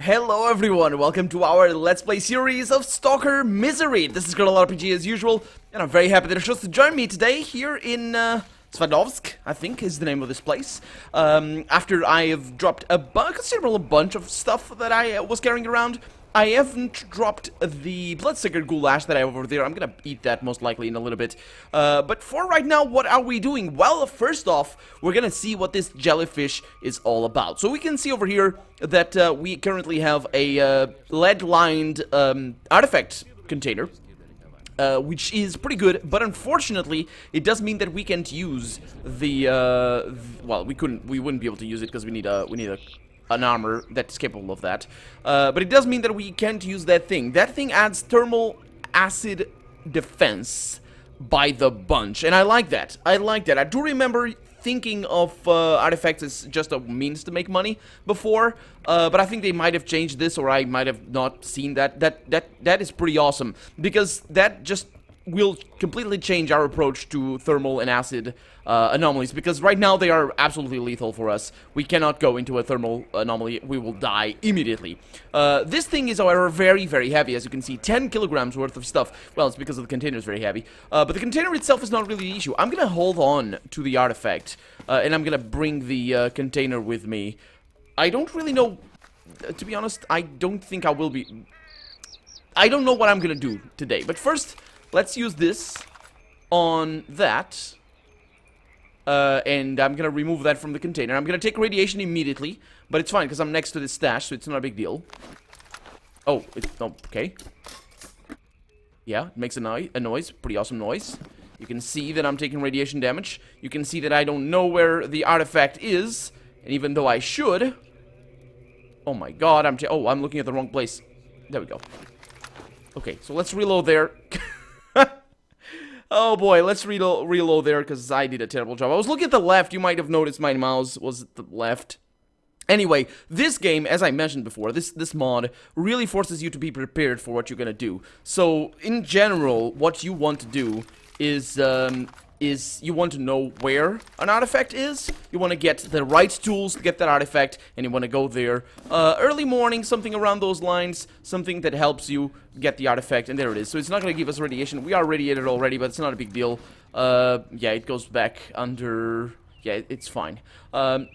Hello everyone, welcome to our Let's Play series of Stalker Misery. This is Colonel RPG as usual, and I'm very happy that you're chose to join me today here in Sverdlovsk, I think is the name of this place. After I have dropped a considerable bunch of stuff that I was carrying around, I haven't dropped the bloodsucker goulash that I have over there. I'm gonna eat that most likely in a little bit. But for right now, what are we doing? Well, first off, we're gonna see what this jellyfish is all about. So we can see over here that we currently have a lead-lined artifact container. Which is pretty good, but unfortunately, it does mean that we can't use the, well, we wouldn't be able to use it because we need an armor that's capable of that. But it does mean that we can't use that thing. That thing adds thermal acid defense by the bunch, and I like that. I like that. I do remember thinking of artifacts as just a means to make money before, but I think they might have changed this, or I might have not seen that. That is pretty awesome, because that just will completely change our approach to thermal and acid anomalies, because right now they are absolutely lethal for us. We cannot go into a thermal anomaly, we will die immediately. This thing is, however, very, very heavy. As you can see, 10 kilograms worth of stuff. Well, it's because of the container is very heavy. But the container itself is not really the issue. I'm gonna hold on to the artifact, and I'm gonna bring the container with me. I don't really know, to be honest, I don't think I will be... I don't know what I'm gonna do today, but first... let's use this on that, and I'm gonna remove that from the container. I'm gonna take radiation immediately, but it's fine because I'm next to this stash, so it's not a big deal. Oh, okay. Yeah, it makes a noise, pretty awesome noise. You can see that I'm taking radiation damage. You can see that I don't know where the artifact is, and even though I should... oh my god, I'm looking at the wrong place. There we go. Okay, so let's reload there. Oh boy, let's reload there, because I did a terrible job. I was looking at the left. You might have noticed my mouse was at the left. Anyway, this game, as I mentioned before, this mod really forces you to be prepared for what you're gonna do. So, in general, what you want to do is you want to know where an artifact is. You want to get the right tools to get that artifact, and you want to go there early morning, something around those lines, something that helps you get the artifact, and there it is. So it's not going to give us radiation. We are radiated already, but it's not a big deal. Yeah, it goes back under... yeah, it's fine.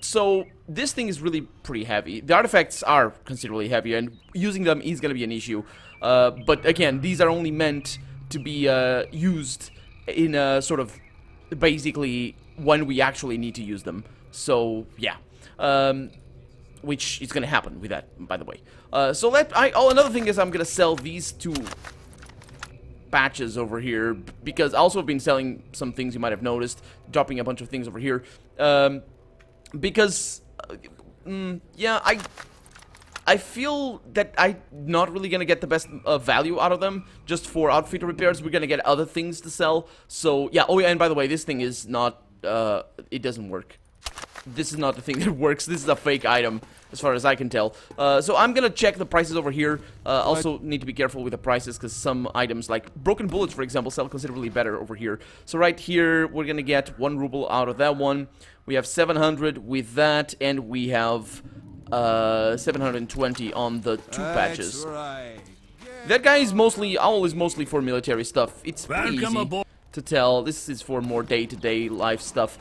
So this thing is really pretty heavy. The artifacts are considerably heavier, and using them is going to be an issue. But again, these are only meant to be used in a sort of... basically when we actually need to use them. So yeah, which is gonna happen with that, by the way. So another thing is I'm gonna sell these two patches over here, because I also have been selling some things you might have noticed, dropping a bunch of things over here, because yeah, I feel that I'm not really gonna get the best value out of them just for outfit repairs. We're gonna get other things to sell. So yeah. Oh yeah, and by the way, this thing is not. It doesn't work. This is not the thing that works. This is a fake item, as far as I can tell. So I'm gonna check the prices over here. Also need to be careful with the prices, because some items like broken bullets, for example, sell considerably better over here. So right here, we're gonna get 1 ruble out of that one. We have 700 with that, and we have 720 on the 2 patches. Right. That guy is mostly, Owl is mostly for military stuff. It's pretty easy to tell. This is for more day-to-day life stuff.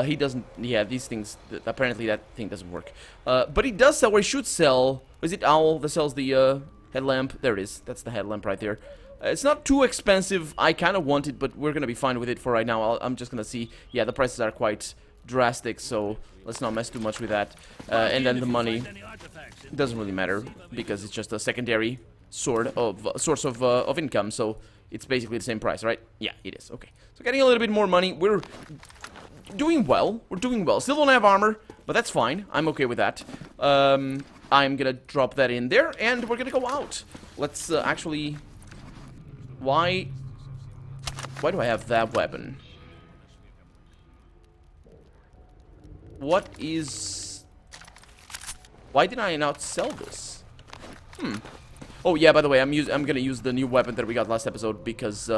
He doesn't, yeah, these things, apparently that thing doesn't work. But he does sell, or he should sell, is it Owl that sells the headlamp? There it is, that's the headlamp right there. It's not too expensive. I kind of want it, but we're gonna be fine with it for right now. I'm just gonna see, yeah, the prices are quite drastic, so let's not mess too much with that. And then the money doesn't really matter, because it's just a secondary source of income, so it's basically the same price, right? Yeah, it is. Okay, so getting a little bit more money. We're doing well. We're doing well. Still don't have armor, but that's fine. I'm okay with that. I'm gonna drop that in there, and we're gonna go out. Let's actually... why do I have that weapon? What is... why did I not sell this? Oh yeah, by the way, I'm gonna use the new weapon that we got last episode, because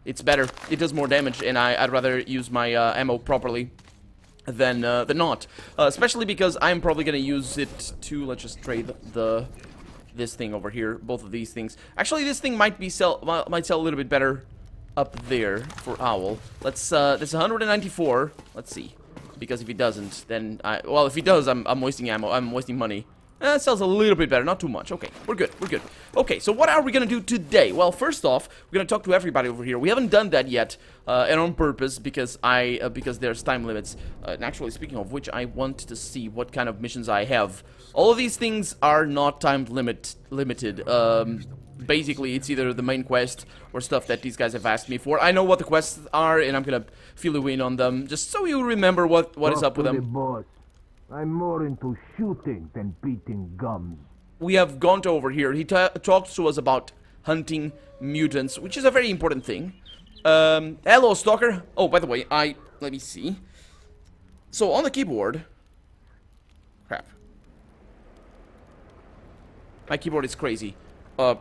it's better. It does more damage, and I'd rather use my ammo properly than not. Especially because I'm probably gonna use it to... let's just trade the this thing over here. Both of these things. Actually, this thing might sell a little bit better up there for Owl. Let's this 194. Let's see, because if he doesn't, then well, if he does, I'm wasting ammo. I'm wasting money. It sells a little bit better, not too much. Okay, we're good, we're good. Okay, so what are we gonna do today? Well, first off, we're gonna talk to everybody over here. We haven't done that yet, and on purpose, because there's time limits. And actually, speaking of which, I want to see what kind of missions I have. All of these things are not time limited. Basically, it's either the main quest or stuff that these guys have asked me for. I know what the quests are, and I'm gonna fill you in on them, just so you remember what is up with them. Boss. I'm more into shooting than beating gums. We have gone over here. He talked to us about hunting mutants, which is a very important thing. Hello, Stalker. Oh, by the way, let me see. So, on the keyboard... Crap. My keyboard is crazy. I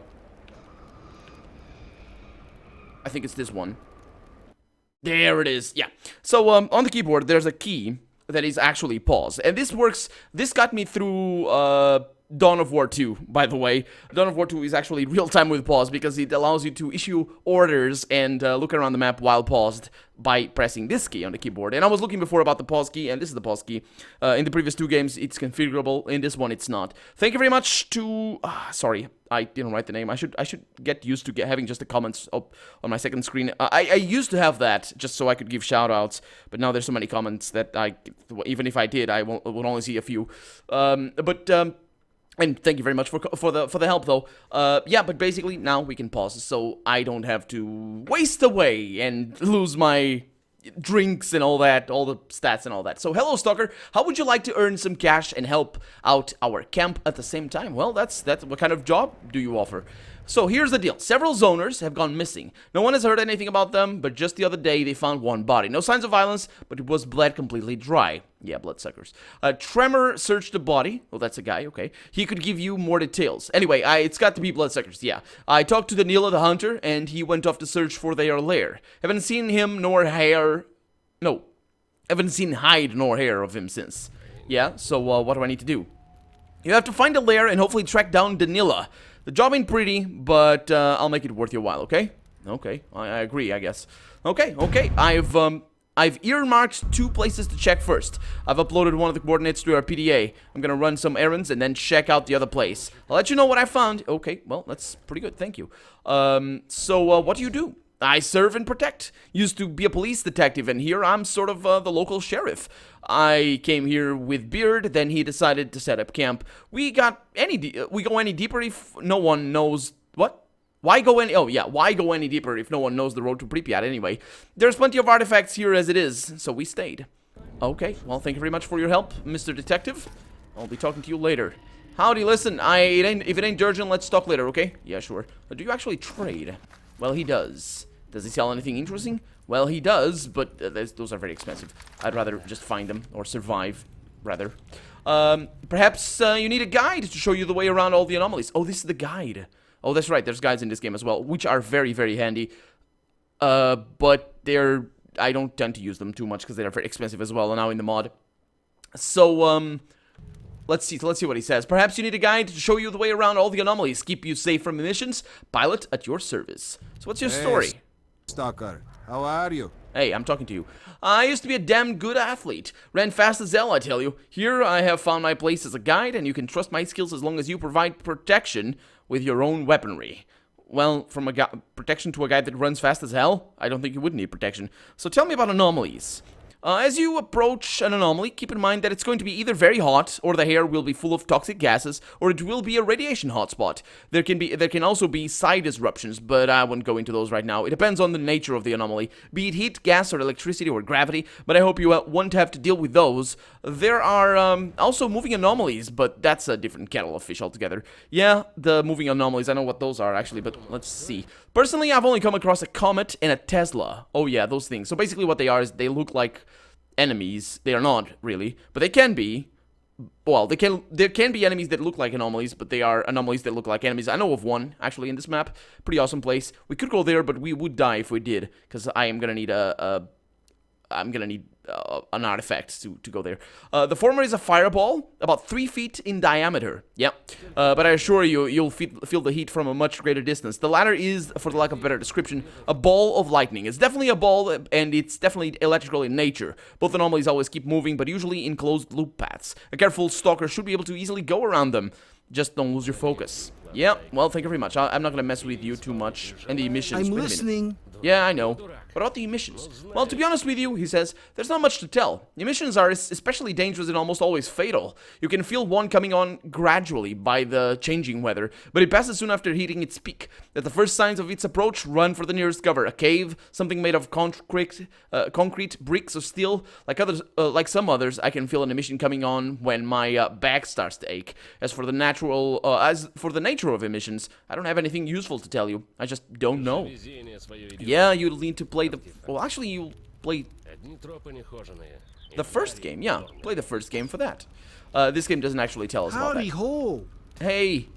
think it's this one. There it is. Yeah. So, on the keyboard, there's a key that is actually pause. And this works, this got me through Dawn of War 2, by the way. Dawn of War 2 is actually real-time with pause because it allows you to issue orders and look around the map while paused by pressing this key on the keyboard. And I was looking before about the pause key, and this is the pause key. In the previous two games, it's configurable. In this one, it's not. Thank you very much to... sorry, I didn't write the name. I should get used to having just the comments up on my second screen. I used to have that just so I could give shout-outs, but now there's so many comments that even if I did, I would only see a few. And thank you very much for the help, though. Yeah, but basically, now we can pause, so I don't have to waste away and lose my drinks and all that, all the stats and all that. So, hello, Stalker. How would you like to earn some cash and help out our camp at the same time? Well, that's what kind of job do you offer? So here's the deal. Several zoners have gone missing. No one has heard anything about them, but just the other day they found one body. No signs of violence, but it was bled completely dry. Yeah, bloodsuckers. Tremor searched the body. Oh, that's a guy, okay. He could give you more details. Anyway, it's got to be bloodsuckers, yeah. I talked to Danila the hunter, and he went off to search for their lair. Haven't seen him nor hair... No. Haven't seen hide nor hair of him since. Yeah, so what do I need to do? You have to find a lair and hopefully track down Danila. The job ain't pretty, but I'll make it worth your while, okay? Okay, I agree, I guess. Okay, I've earmarked 2 places to check first. I've uploaded one of the coordinates to our PDA. I'm gonna run some errands and then check out the other place. I'll let you know what I found. Okay, well, that's pretty good, thank you. So what do you do? I serve and protect. Used to be a police detective, and here I'm sort of the local sheriff. I came here with Beard, then he decided to set up camp. We go any deeper if no one knows... What? Why go any... Oh, yeah, why go any deeper if no one knows the road to Pripyat anyway? There's plenty of artifacts here as it is, so we stayed. Okay, well, thank you very much for your help, Mr. Detective. I'll be talking to you later. Howdy, listen, if it ain't urgent, let's talk later, okay? Yeah, sure. Do you actually trade? Well, he does. Does he sell anything interesting? Well, he does, but those are very expensive. I'd rather just find them, or survive, rather. Perhaps you need a guide to show you the way around all the anomalies. Oh, this is the guide. Oh, that's right, there's guides in this game as well, which are very, very handy. But I don't tend to use them too much, because they're very expensive as well, now in the mod. So, let's see what he says. Perhaps you need a guide to show you the way around all the anomalies, keep you safe from emissions. Pilot at your service. So what's your story? Stalker, how are you? Hey, I'm talking to you. I used to be a damn good athlete. Ran fast as hell, I tell you. Here, I have found my place as a guide, and you can trust my skills as long as you provide protection with your own weaponry. Well, from protection to a guy that runs fast as hell, I don't think you would need protection. So tell me about anomalies. As you approach an anomaly, keep in mind that it's going to be either very hot, or the air will be full of toxic gases, or it will be a radiation hotspot. There can also be side disruptions, but I won't go into those right now. It depends on the nature of the anomaly, be it heat, gas, or electricity, or gravity, but I hope you won't have to deal with those. There are also moving anomalies, but that's a different kettle of fish altogether. Yeah, the moving anomalies, I know what those are actually, but let's see. Personally, I've only come across a comet and a Tesla. Oh yeah, those things. So basically what they are is they look like enemies. They are not, really, but they can be. Well, there can be enemies that look like anomalies, but they are anomalies that look like enemies. I know of one, actually, in this map. Pretty awesome place. We could go there, but we would die if we did, because I'm gonna need an artifact to go there. The former is a fireball, about 3 feet in diameter. Yep. But I assure you, you'll feel the heat from a much greater distance. The latter is, for the lack of a better description, a ball of lightning. It's definitely a ball, and it's definitely electrical in nature. Both anomalies always keep moving, but usually in closed loop paths. A careful stalker should be able to easily go around them. Just don't lose your focus. Yeah, well, thank you very much. I'm not gonna mess with you too much. And the emissions. I'm listening. Yeah, I know. What about the emissions? Well, to be honest with you, he says, there's not much to tell. Emissions are especially dangerous and almost always fatal. You can feel one coming on gradually by the changing weather, but it passes soon after hitting its peak. At the first signs of its approach, run for the nearest cover. A cave, something made of concrete, bricks or steel. Like some others, I can feel an emission coming on when my back starts to ache. As for the nature of emissions, I don't have anything useful to tell you. I just don't know. Yeah, you'll need to play the... Well, actually, you'll play the first game. Yeah, play the first game for that. This game doesn't actually tell us about that. Howdy ho. Hey.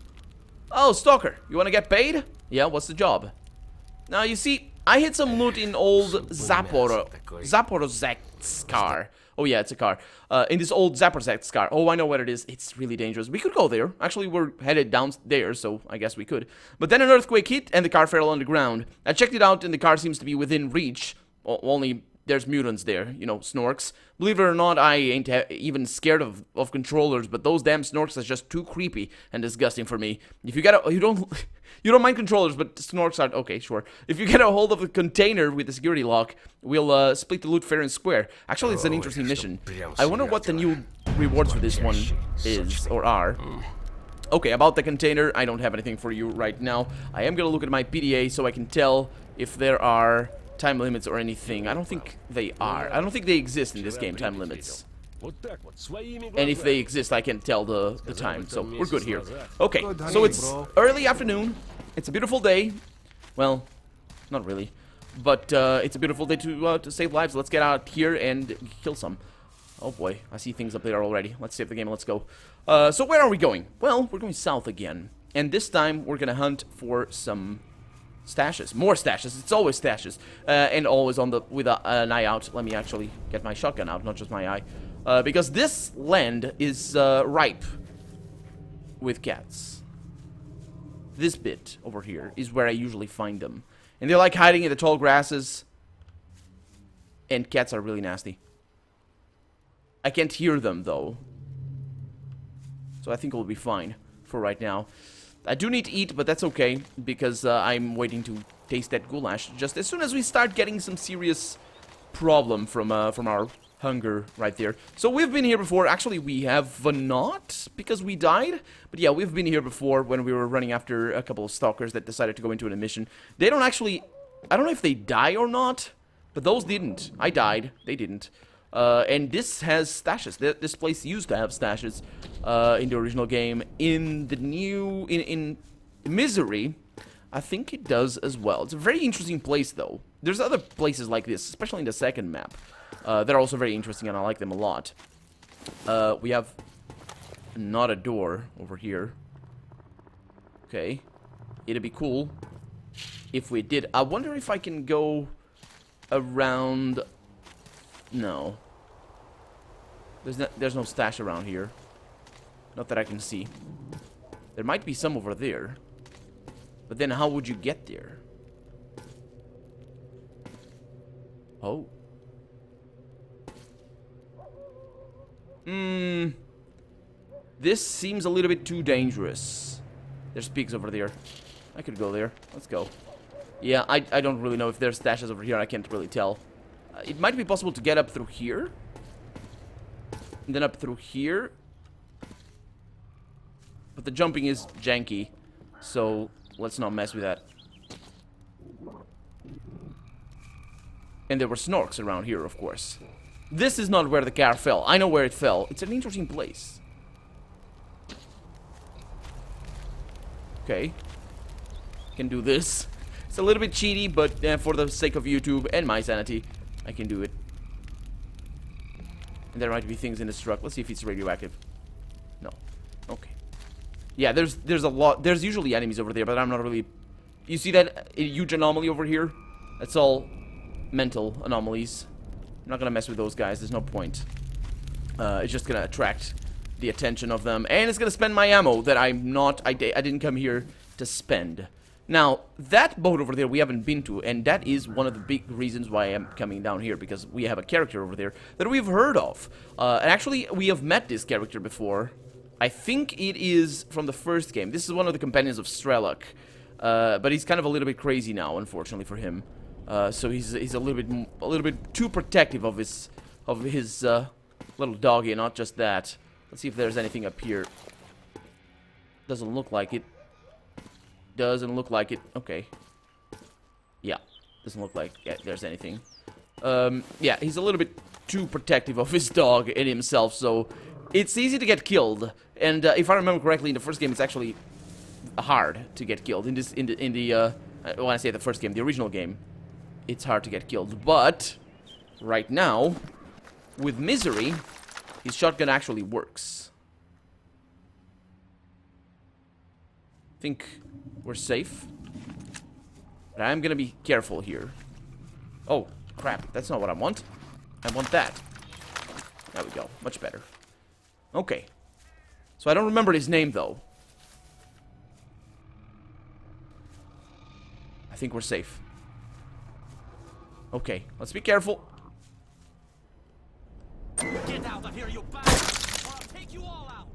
Oh, Stalker, you want to get paid? Yeah, what's the job? Now, you see, I hid some loot in old Zaporozhet's car. Oh, yeah, it's a car. In this old Zaporozhet's car. Oh, I know what it is. It's really dangerous. We could go there. Actually, we're headed down there, so I guess we could. But then an earthquake hit, and the car fell on the ground. I checked it out, and the car seems to be within reach. Only there's mutants there, you know, snorks. Believe it or not, I ain't even scared of controllers, but those damn snorks are just too creepy and disgusting for me. If you you don't mind controllers, but snorks aren't. Okay, sure. If you get a hold of a container with the security lock, we'll split the loot fair and square. Actually, it's an interesting mission. I wonder what the new rewards for this one is, or are. Okay, about the container, I don't have anything for you right now. I am gonna look at my PDA so I can tell if there are time limits or anything. I don't think they are. I don't think they exist in this game, time limits. And if they exist, I can tell the time, so we're good here. Okay, so it's early afternoon. It's a beautiful day. Well, not really. But it's a beautiful day to save lives. Let's get out here and kill some. Oh boy, I see things up there already. Let's save the game, let's go. So where are we going? Well, we're going south again. And this time, we're gonna hunt for some stashes. More stashes. It's always stashes. And always on the with an eye out. Let me actually get my shotgun out, not just my eye. Because this land is ripe with cats. This bit over here is where I usually find them. And they like hiding in the tall grasses. And cats are really nasty. I can't hear them, though. So I think we'll be fine for right now. I do need to eat, but that's okay, because I'm waiting to taste that goulash just as soon as we start getting some serious problem from our hunger right there. So we've been here before. Actually, we have not, because we died. But yeah, we've been here before when we were running after a couple of stalkers that decided to go into an mission. They don't actually... I don't know if they die or not, but those didn't. I died. They didn't. And this has stashes. This place used to have stashes in the original game. In the new... In Misery, I think it does as well. It's a very interesting place, though. There's other places like this, especially in the second map. They're also very interesting, and I like them a lot. We have not a door over here. Okay. It'd be cool if we did. I wonder if I can go around... No. There's no stash around here. Not that I can see. There might be some over there. But then how would you get there? Oh. This seems a little bit too dangerous. There's pigs over there. I could go there. Let's go. Yeah, I don't really know if there's stashes over here. I can't really tell. It might be possible to get up through here. And then up through here. But the jumping is janky. So let's not mess with that. And there were snorks around here, of course. This is not where the car fell. I know where it fell. It's an interesting place. Okay. Can do this. It's a little bit cheaty, but for the sake of YouTube and my sanity, I can do it. And there might be things in this truck. Let's see if it's radioactive. No. Okay. Yeah, there's a lot. There's usually enemies over there, but I'm not really... You see that huge anomaly over here? That's all mental anomalies. I'm not gonna mess with those guys. There's no point. It's just gonna attract the attention of them, and it's gonna spend my ammo that I didn't come here to spend. Now, that boat over there we haven't been to, and that is one of the big reasons why I'm coming down here, because we have a character over there that we've heard of. And actually, we have met this character before. I think it is from the first game. This is one of the companions of Strelok. But he's kind of a little bit crazy now, unfortunately for him. So he's a little bit too protective of his little doggy, and not just that. Let's see if there's anything up here. Doesn't look like it. Doesn't look like it. Okay. Yeah. Doesn't look like there's anything. Yeah, he's a little bit too protective of his dog and himself, so it's easy to get killed. And if I remember correctly, in the first game, it's actually hard to get killed. When I say the first game, the original game, it's hard to get killed. But right now, with Misery, his shotgun actually works. I think we're safe. But I'm gonna be careful here. Oh, crap. That's not what I want. I want that. There we go. Much better. Okay. So I don't remember his name, though. I think we're safe. Okay, let's be careful. Get out of here, you bastard, or I'll take you all out.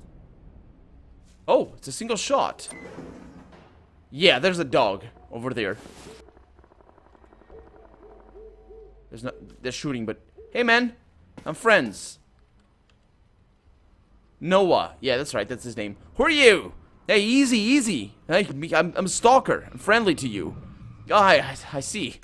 Oh, it's a single shot. Yeah, there's a dog over there. They're shooting, but hey, man, I'm friends. Noah. Yeah, that's right. That's his name. Who are you? Hey, easy, easy. Hey, I'm a stalker. I'm friendly to you. Oh, I see.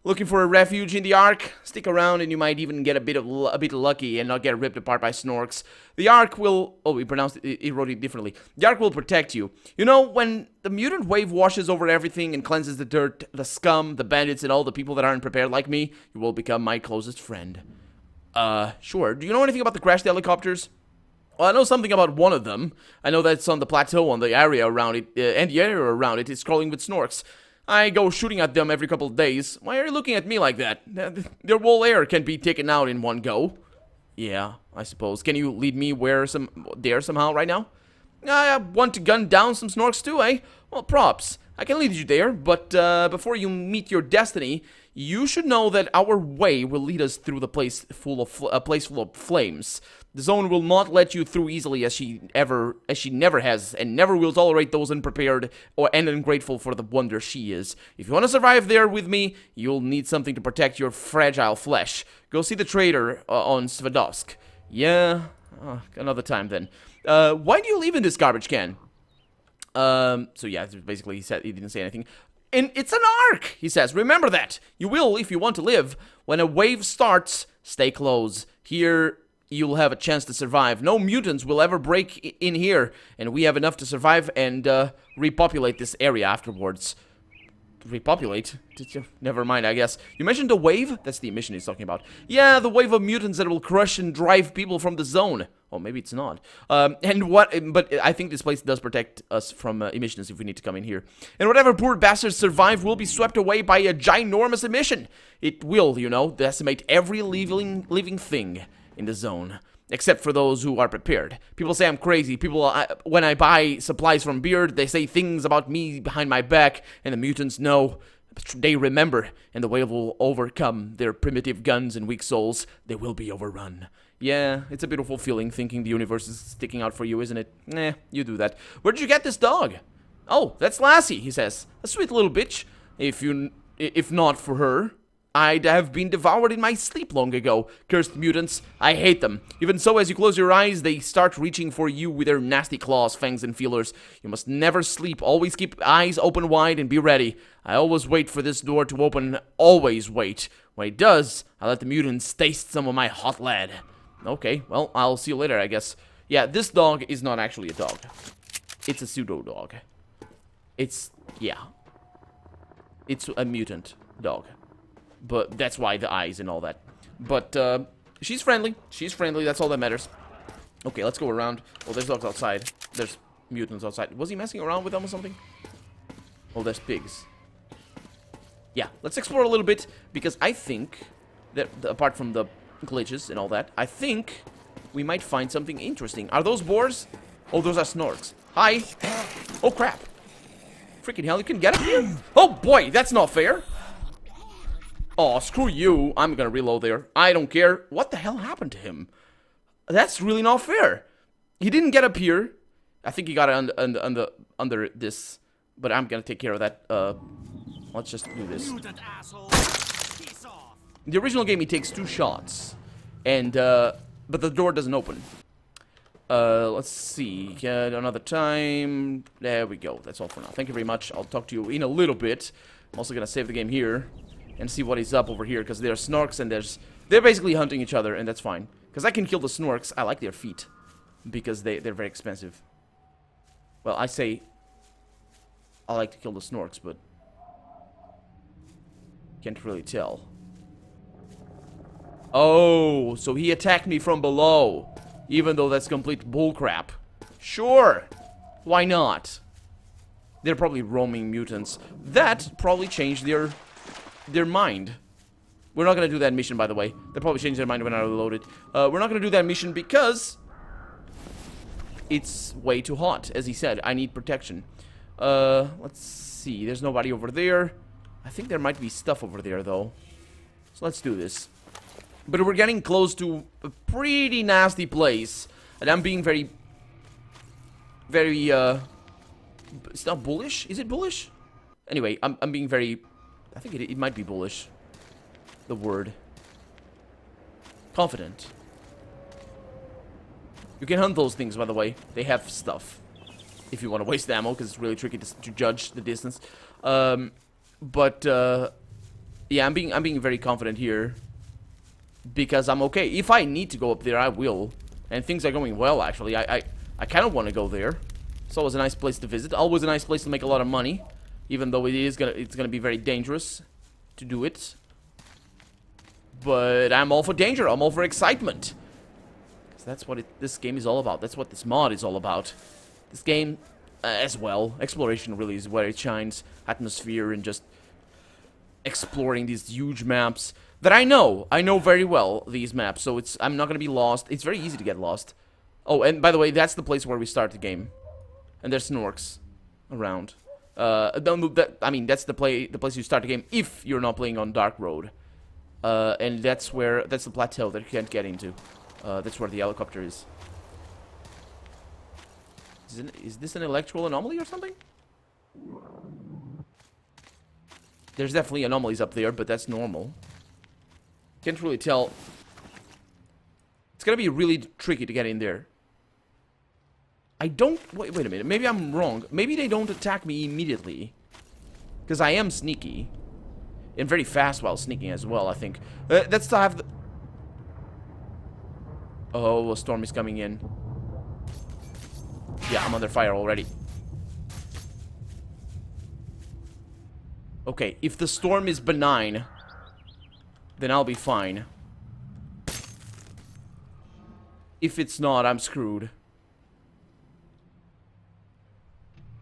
Looking for a refuge in the Ark? Stick around and you might even get a bit lucky and not get ripped apart by snorks. The Ark will... Oh, he pronounced it, he wrote it differently. The Ark will protect you. You know, when the mutant wave washes over everything and cleanses the dirt, the scum, the bandits, and all the people that aren't prepared like me, you will become my closest friend. Sure. Do you know anything about the crashed helicopters? Well, I know something about one of them. I know that it's on the plateau on the area around it, and the area around it is crawling with snorks. I go shooting at them every couple of days. Why are you looking at me like that? Their whole air can be taken out in one go. Yeah, I suppose. Can you lead me there somehow right now? I want to gun down some snorks too, eh? Well, props. I can lead you there, but before you meet your destiny, you should know that our way will lead us through the place full of flames. The zone will not let you through easily, as she never has, and never will tolerate those unprepared and ungrateful for the wonder she is. If you want to survive there with me, you'll need something to protect your fragile flesh. Go see the trader on Sverdlovsk. Yeah, another time then. Why do you leave in this garbage can? So yeah, basically he didn't say anything. And it's an Ark, he says. Remember that. You will if you want to live. When a wave starts, stay close. Here, you'll have a chance to survive. No mutants will ever break in here, and we have enough to survive and repopulate this area afterwards. Repopulate? Never mind, I guess. You mentioned the wave? That's the emission he's talking about. Yeah, the wave of mutants that will crush and drive people from the zone. Oh, maybe it's not. But I think this place does protect us from emissions if we need to come in here. And whatever poor bastards survive will be swept away by a ginormous emission. It will, you know, decimate every living thing in the zone. Except for those who are prepared. People say I'm crazy. When I buy supplies from Beard, they say things about me behind my back, and the mutants know. They remember, and the wave will overcome their primitive guns and weak souls. They will be overrun. Yeah, it's a beautiful feeling thinking the universe is sticking out for you, isn't it? Nah, you do that. Where did you get this dog? Oh, that's Lassie, he says. A sweet little bitch. If not for her, I'd have been devoured in my sleep long ago. Cursed mutants. I hate them. Even so, as you close your eyes, they start reaching for you with their nasty claws, fangs, and feelers. You must never sleep. Always keep eyes open wide and be ready. I always wait for this door to open. Always wait. When it does, I let the mutants taste some of my hot lead. Okay, well, I'll see you later, I guess. Yeah, this dog is not actually a dog. It's a pseudo-dog. It's a mutant dog. But that's why the eyes and all that. But, she's friendly. She's friendly. That's all that matters. Okay, let's go around. Oh, there's dogs outside. There's mutants outside. Was he messing around with them or something? Oh, there's pigs. Yeah, let's explore a little bit. Because I think that, apart from the glitches and all that, I think we might find something interesting. Are those boars? Oh, those are snorks. Hi. Oh, crap. Freaking hell, you can get up here? Oh, boy, that's not fair. Oh, screw you. I'm gonna reload there. I don't care. What the hell happened to him? That's really not fair. He didn't get up here. I think he got under this. But I'm gonna take care of that. Let's just do this. Mutant asshole. Peace off. In the original game, he takes 2 shots. And, but the door doesn't open. Let's see. Get another time. There we go. That's all for now. Thank you very much. I'll talk to you in a little bit. I'm also gonna save the game here. And see what is up over here. Because there's snorks and they're basically hunting each other. And that's fine. Because I can kill the snorks. I like their feet. Because they're very expensive. Well, I say I like to kill the snorks, but can't really tell. Oh, so he attacked me from below. Even though that's complete bullcrap. Sure. Why not? They're probably roaming mutants. That probably changed their mind. We're not gonna do that mission, by the way. They probably changed their mind when I reloaded. We're not gonna do that mission because it's way too hot. As he said, I need protection. Let's see. There's nobody over there. I think there might be stuff over there, though. So let's do this. But we're getting close to a pretty nasty place. And I'm being very... it's not bullish? Is it bullish? Anyway, I'm being very... I think it might be bullish. The word. Confident. You can hunt those things, by the way. They have stuff. If you want to waste ammo, because it's really tricky to judge the distance. Yeah, I'm being very confident here. Because I'm okay. If I need to go up there, I will. And things are going well, actually. I kind of want to go there. It's always a nice place to visit. Always a nice place to make a lot of money. Even though it's gonna be very dangerous to do it. But I'm all for danger. I'm all for excitement. Because that's what this game is all about. That's what this mod is all about. This game, as well. Exploration really is where it shines. Atmosphere and just exploring these huge maps. That I know very well, these maps, so I'm not gonna be lost. It's very easy to get lost. Oh, and by the way, that's the place where we start the game. And there's snorks around. I mean, that's the place you start the game if you're not playing on Dark Road. And that's the plateau that you can't get into. That's where the helicopter is. Is this an electrical anomaly or something? There's definitely anomalies up there, but that's normal. Can't really tell. It's gonna be really tricky to get in there. I don't... Wait a minute. Maybe I'm wrong. Maybe they don't attack me immediately. Because I am sneaky. And very fast while sneaking as well, I think. Let's still have the... Oh, a storm is coming in. Yeah, I'm under fire already. Okay, if the storm is benign... then I'll be fine. If it's not, I'm screwed.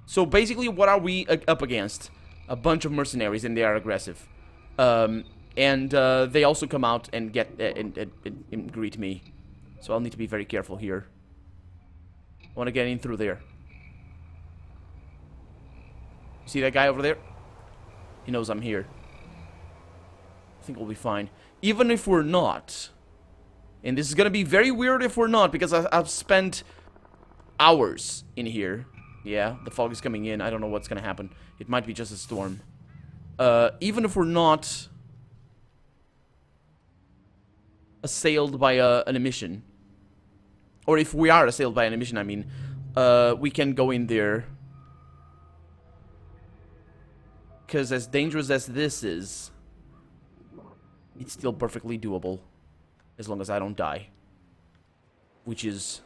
So basically, what are we up against? A bunch of mercenaries, and they are aggressive. They also come out and get and greet me. So I'll need to be very careful here. I want to get in through there. See that guy over there? He knows I'm here. I think we'll be fine. Even if we're not. And this is gonna be very weird if we're not, because I've spent hours in here. Yeah, the fog is coming in. I don't know what's gonna happen. It might be just a storm. Even if we're not assailed by an emission. Or if we are assailed by an emission, I mean. We can go in there. Because as dangerous as this is... it's still perfectly doable. As long as I don't die. Which is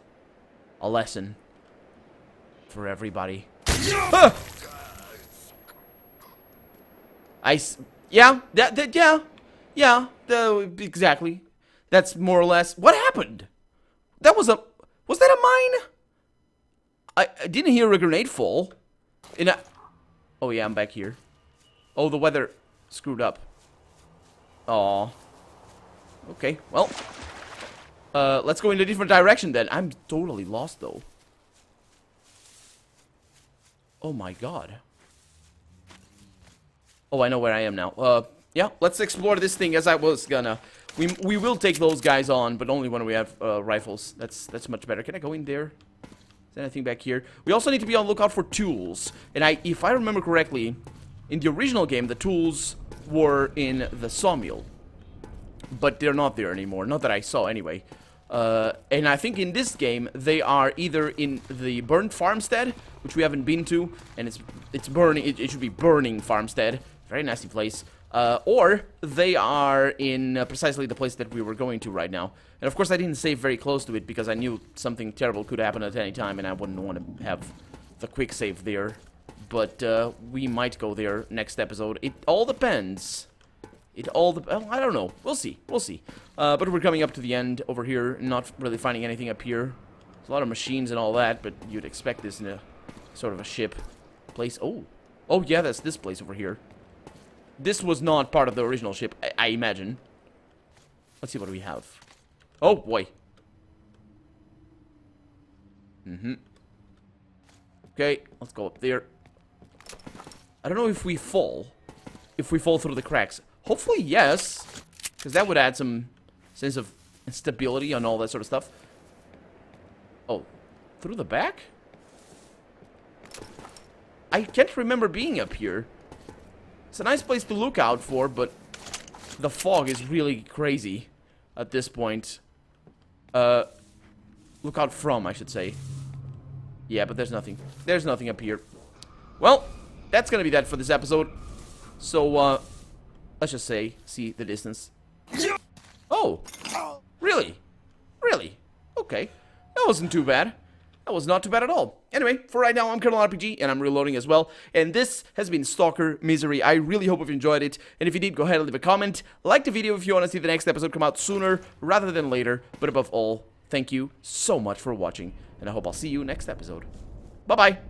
a lesson for everybody. Ah! Exactly. That's more or less what happened. Was that a mine? I didn't hear a grenade fall. Oh yeah, I'm back here. Oh, the weather screwed up. Aw. Okay, well, Let's go in a different direction then. I'm totally lost though. Oh my god. Oh, I know where I am now. Yeah, let's explore this thing as I was gonna. We will take those guys on, but only when we have rifles. That's much better. Can I go in there? Is there anything back here? We also need to be on the lookout for tools. And if I remember correctly, in the original game, the tools were in the sawmill. But they're not there anymore. Not that I saw anyway. And I think in this game, they are either in the burnt farmstead, which we haven't been to, and it's burning. It should be burning farmstead. Very nasty place. Or they are in precisely the place that we were going to right now. And of course I didn't save very close to it because I knew something terrible could happen at any time and I wouldn't want to have the quick save there. But we might go there next episode. It all depends. Well, I don't know. We'll see. We'll see. But we're coming up to the end over here, not really finding anything up here. There's a lot of machines and all that, but you'd expect this in a sort of a ship place. Oh, yeah, that's this place over here. This was not part of the original ship, I imagine. Let's see what we have. Oh, boy. Okay, let's go up there. I don't know if we fall. If we fall through the cracks. Hopefully, yes. Because that would add some sense of stability and all that sort of stuff. Oh, through the back? I can't remember being up here. It's a nice place to look out for, but the fog is really crazy at this point. Look out from, I should say. Yeah, but there's nothing. There's nothing up here. Well, that's gonna be that for this episode. So, let's just say, see the distance. Oh! Really? Really? Okay. That wasn't too bad. That was not too bad at all. Anyway, for right now, I'm Colonel RPG, and I'm reloading as well. And this has been Stalker Misery. I really hope you've enjoyed it. And if you did, go ahead and leave a comment. Like the video if you want to see the next episode come out sooner rather than later. But above all, thank you so much for watching. And I hope I'll see you next episode. Bye-bye.